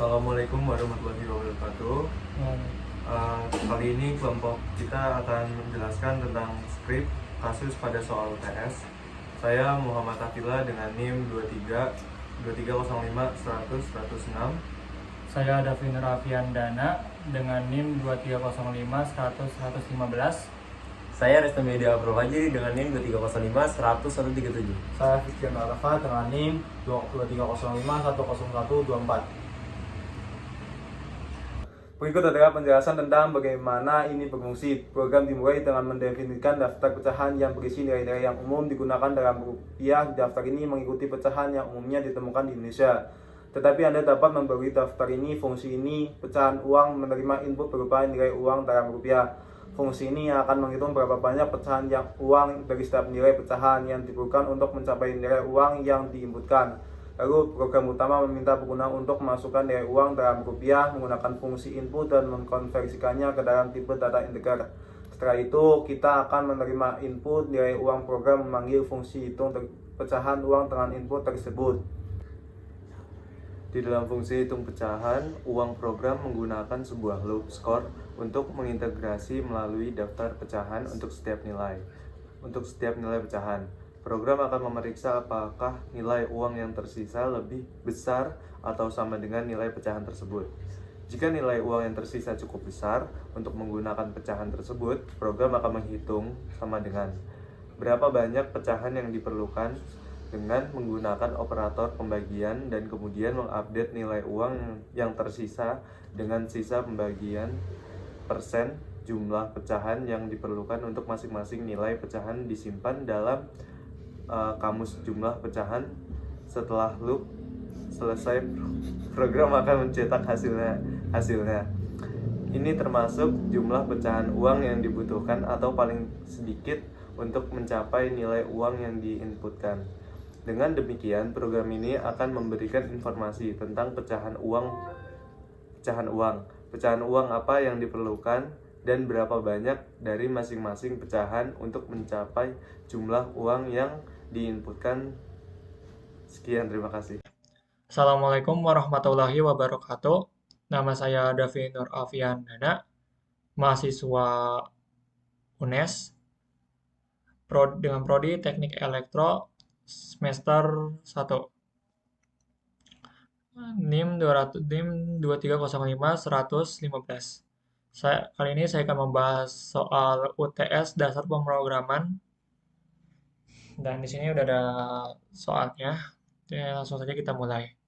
Assalamualaikum warahmatullahi wabarakatuh. Kali ini kelompok kita akan menjelaskan tentang skrip kasus pada soal UTS. Saya Muhammad Atila dengan NIM 23 2305 100 106. Saya Davin Rafiandana dengan NIM 2305 100 115. Saya Resto Media Provaji dengan NIM 2305 100 137. Saya Fikrian Arafa dengan NIM 2305 10124. Berikut adalah penjelasan tentang bagaimana ini berfungsi. Program dimulai dengan mendefinisikan daftar pecahan yang berisi nilai-nilai yang umum digunakan dalam rupiah. Daftar ini mengikuti pecahan yang umumnya ditemukan di Indonesia. Tetapi Anda dapat memberi daftar ini fungsi ini pecahan uang menerima input berupa nilai uang dalam rupiah. Fungsi ini akan menghitung berapa banyak pecahan yang uang dari setiap nilai pecahan yang diperlukan untuk mencapai nilai uang yang diinputkan. Lalu program utama meminta pengguna untuk memasukkan nilai uang dalam rupiah menggunakan fungsi input dan mengkonversikannya ke dalam tipe data integer. Setelah itu kita akan menerima input nilai uang. Program memanggil fungsi hitung pecahan uang dengan input tersebut. Di dalam fungsi hitung pecahan uang, program menggunakan sebuah loop score untuk mengintegrasi melalui daftar pecahan untuk setiap nilai pecahan. Program akan memeriksa apakah nilai uang yang tersisa lebih besar atau sama dengan nilai pecahan tersebut. Jika nilai uang yang tersisa cukup besar untuk menggunakan pecahan tersebut, program akan menghitung sama dengan berapa banyak pecahan yang diperlukan dengan menggunakan operator pembagian dan kemudian mengupdate nilai uang yang tersisa dengan sisa pembagian persen jumlah pecahan yang diperlukan untuk masing-masing nilai pecahan disimpan dalam kamus jumlah pecahan. Setelah loop selesai, program akan mencetak hasilnya. Ini termasuk jumlah pecahan uang yang dibutuhkan atau paling sedikit untuk mencapai nilai uang yang diinputkan. Dengan demikian, program ini akan memberikan informasi tentang pecahan uang apa yang diperlukan dan berapa banyak dari masing-masing pecahan untuk mencapai jumlah uang yang diinputkan. Sekian, terima kasih. Assalamualaikum warahmatullahi wabarakatuh. Nama saya Davin Nur Afiandana, mahasiswa UNES dengan prodi Teknik Elektro semester 1. NIM 2305 115. Kali ini saya akan membahas soal UTS dasar pemrograman. Dan di sini udah ada soalnya. Ya, langsung saja kita mulai.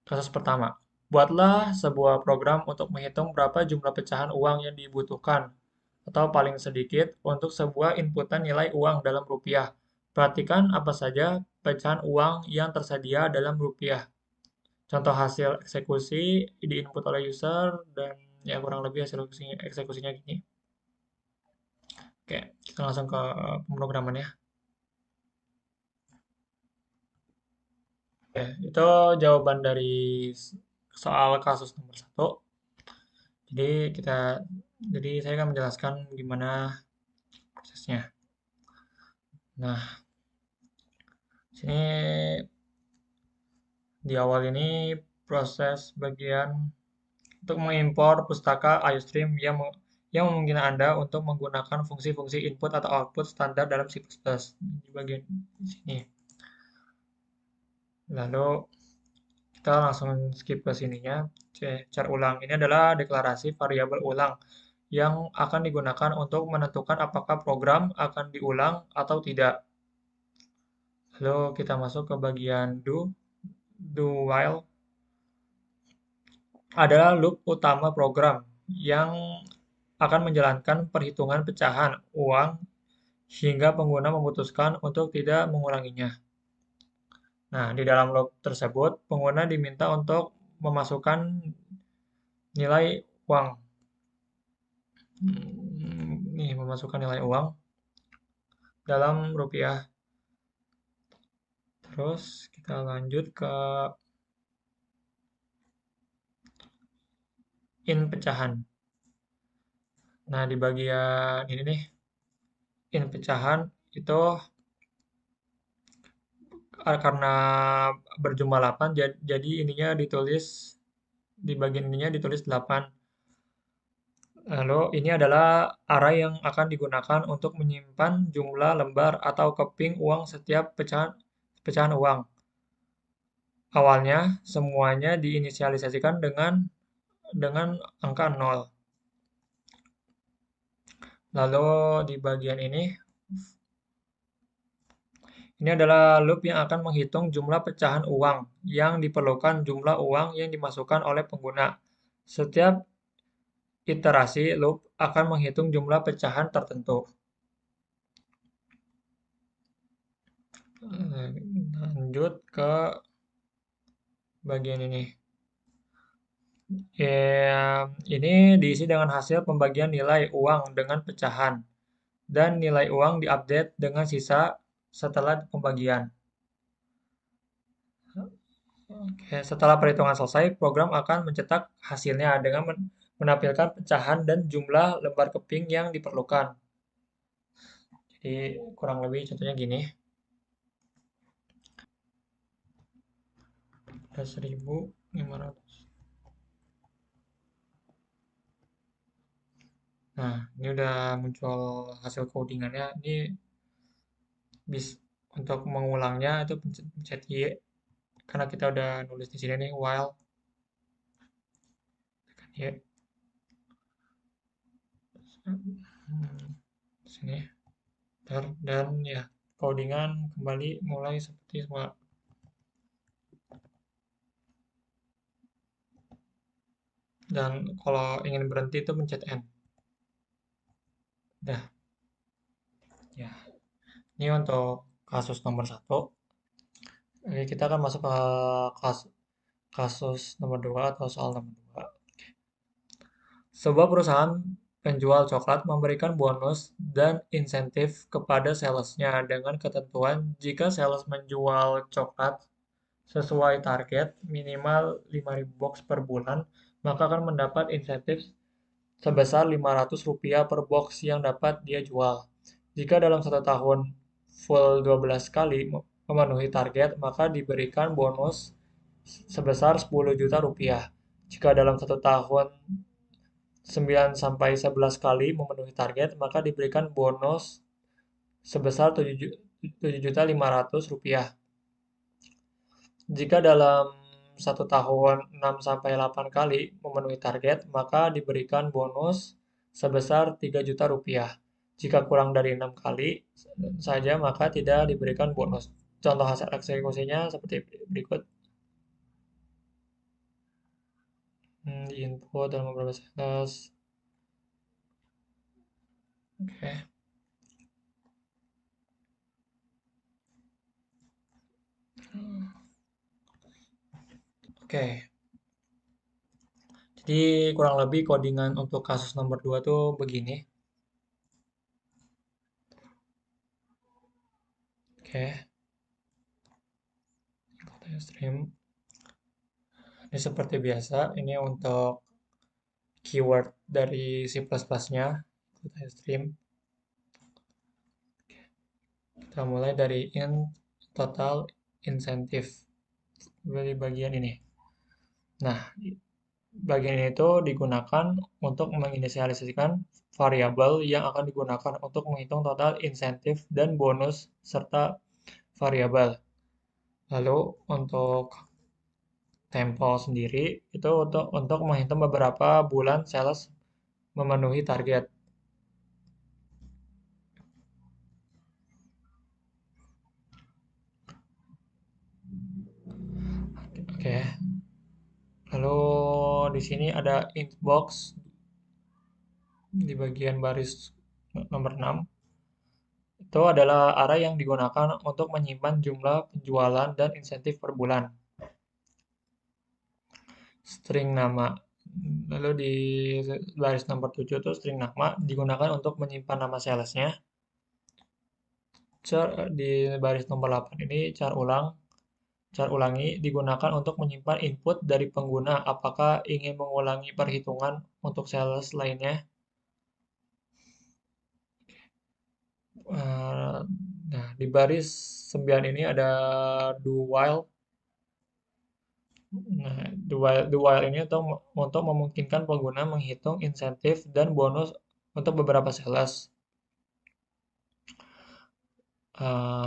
Kasus pertama. Buatlah sebuah program untuk menghitung berapa jumlah pecahan uang yang dibutuhkan atau paling sedikit untuk sebuah inputan nilai uang dalam rupiah. Perhatikan apa saja pecahan uang yang tersedia dalam rupiah. Contoh hasil eksekusi diinput oleh user dan ya kurang lebih hasil eksekusinya gini. Oke, kita langsung ke pemrograman ya. Oke, itu jawaban dari soal kasus nomor 1. Jadi saya akan menjelaskan gimana prosesnya. Nah, sini di awal ini proses bagian untuk mengimpor pustaka iostream yang memungkinkan Anda untuk menggunakan fungsi-fungsi input atau output standar dalam C++. Di bagian sini. Lalu kita langsung skip ke sininya. Char ulang ini adalah deklarasi variabel ulang yang akan digunakan untuk menentukan apakah program akan diulang atau tidak. Lalu kita masuk ke bagian do while adalah loop utama program yang akan menjalankan perhitungan pecahan uang hingga pengguna memutuskan untuk tidak mengulanginya. Nah, di dalam loop tersebut, pengguna diminta untuk memasukkan nilai uang. Memasukkan nilai uang dalam rupiah. Terus kita lanjut ke in pecahan. Nah, di bagian ini nih, in pecahan itu karena berjumlah 8, jadi ininya ditulis di bagian ininya ditulis 8. Lalu ini adalah array yang akan digunakan untuk menyimpan jumlah lembar atau keping uang setiap pecahan uang. Awalnya semuanya diinisialisasikan dengan angka 0. Lalu di bagian ini adalah loop yang akan menghitung jumlah pecahan uang yang diperlukan jumlah uang yang dimasukkan oleh pengguna. Setiap iterasi loop akan menghitung jumlah pecahan tertentu. Lanjut ke bagian ini. Ini diisi dengan hasil pembagian nilai uang dengan pecahan. Dan nilai uang diupdate dengan sisa setelah pembagian. Oke, setelah perhitungan selesai, program akan mencetak hasilnya dengan menampilkan pecahan dan jumlah lembar keping yang diperlukan. Jadi kurang lebih contohnya gini. Ada 1.500. Nah, ini udah muncul hasil codingannya. Ini untuk mengulangnya itu pencet Y. Karena kita udah nulis di sini nih while. Tekan Y. Sini. Dan ya, codingan kembali mulai seperti semula. Dan kalau ingin berhenti itu pencet N. Dah. Ya. Ini untuk kasus nomor 1. Oke, kita akan masuk ke kasus nomor 2 atau soal nomor 2. Sebuah perusahaan penjual coklat memberikan bonus dan insentif kepada salesnya dengan ketentuan jika sales menjual coklat sesuai target minimal 5.000 box per bulan, maka akan mendapat insentif sebesar Rp500 per box yang dapat dia jual. Jika dalam 1 tahun full 12 kali memenuhi target, maka diberikan bonus sebesar Rp10 juta. Jika dalam 1 tahun 9-11 kali memenuhi target, maka diberikan bonus sebesar Rp7.500.000. Jika dalam 1 tahun 6-8 kali memenuhi target, maka diberikan bonus sebesar Rp3.000.000. Jika kurang dari 6 kali saja, maka tidak diberikan bonus. Contoh hasil eksekusinya seperti berikut. Di input dalam beberapa sales. Oke. Oke. Jadi kurang lebih codingan untuk kasus nomor 2 tuh begini. Oke. Stream. Ini seperti biasa, ini untuk keyword dari C++-nya, stream. Kita mulai dari int total incentive dari bagian ini. Nah, bagian ini itu digunakan untuk menginisialisasikan variabel yang akan digunakan untuk menghitung total insentif dan bonus serta variabel. Lalu untuk tempo sendiri itu untuk menghitung beberapa bulan sales memenuhi target. Oke. Lalu di sini ada int box di bagian baris nomor 6. Itu adalah array yang digunakan untuk menyimpan jumlah penjualan dan insentif per bulan. String nama. Lalu di baris nomor 7 itu string nama digunakan untuk menyimpan nama salesnya. Di baris nomor 8 ini char ulangi digunakan untuk menyimpan input dari pengguna apakah ingin mengulangi perhitungan untuk sales lainnya. Nah, di baris 9 ini ada do while. Nah, The while ini untuk memungkinkan pengguna menghitung insentif dan bonus untuk beberapa sales.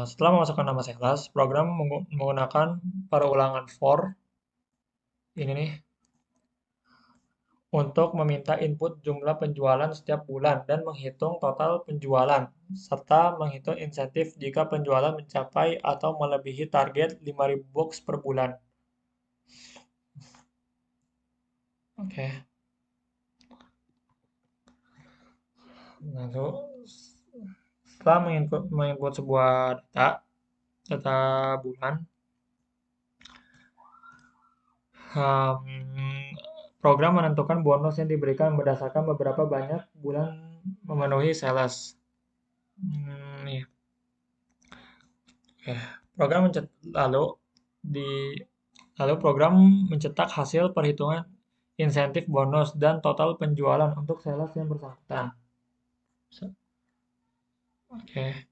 Setelah memasukkan nama sales, program menggunakan perulangan for ini nih untuk meminta input jumlah penjualan setiap bulan dan menghitung total penjualan, serta menghitung insentif jika penjualan mencapai atau melebihi target 5.000 box per bulan. Oke. Lalu, setelah menginput sebuah data bulan, program menentukan bonus yang diberikan berdasarkan beberapa banyak bulan memenuhi sales. Nih. Oke. Lalu program mencetak hasil perhitungan insentif bonus dan total penjualan untuk sales yang bersangkutan. Oke.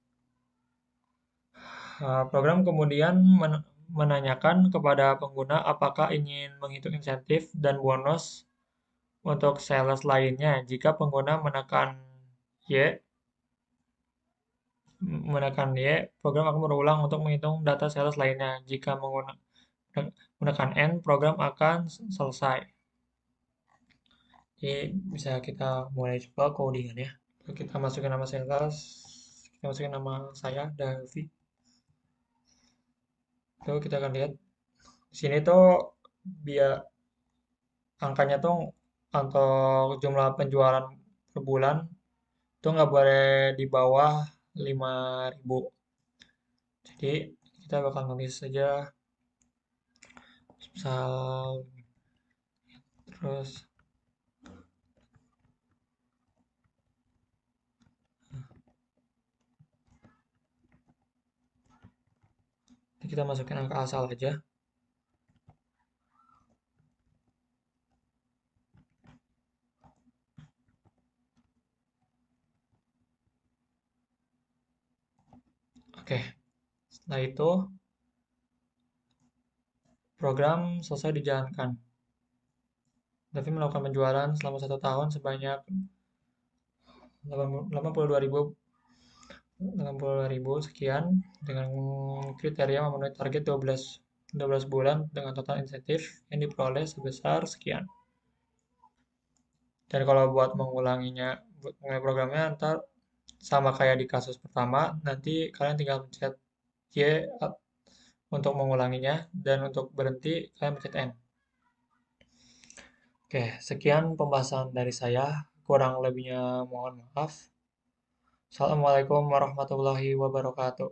Program kemudian menanyakan kepada pengguna apakah ingin menghitung insentif dan bonus untuk sales lainnya. Jika pengguna menekan Y, program akan berulang untuk menghitung data sales lainnya. Jika menekan N, program akan selesai. Jadi bisa kita mulai coba codingannya. Kita masukin nama sales, kita masukin nama saya, Davi. Tuh kita akan lihat di sini tuh biar angkanya tuh untuk jumlah penjualan per bulan tuh nggak boleh di bawah 5.000. Jadi kita bakal nulis saja misal terus kita masukin angka asal aja. Oke, setelah itu program selesai dijalankan. Davi melakukan penjualan selama 1 tahun sebanyak 82.000 sekian dengan kriteria memenuhi target 12 bulan dengan total insentif yang diperoleh sebesar sekian. Dan kalau buat mengulangi programnya ntar sama kayak di kasus pertama, nanti kalian tinggal pencet Y untuk mengulanginya dan untuk berhenti kalian pencet N. Oke, sekian pembahasan dari saya. Kurang lebihnya mohon maaf. Assalamualaikum warahmatullahi wabarakatuh.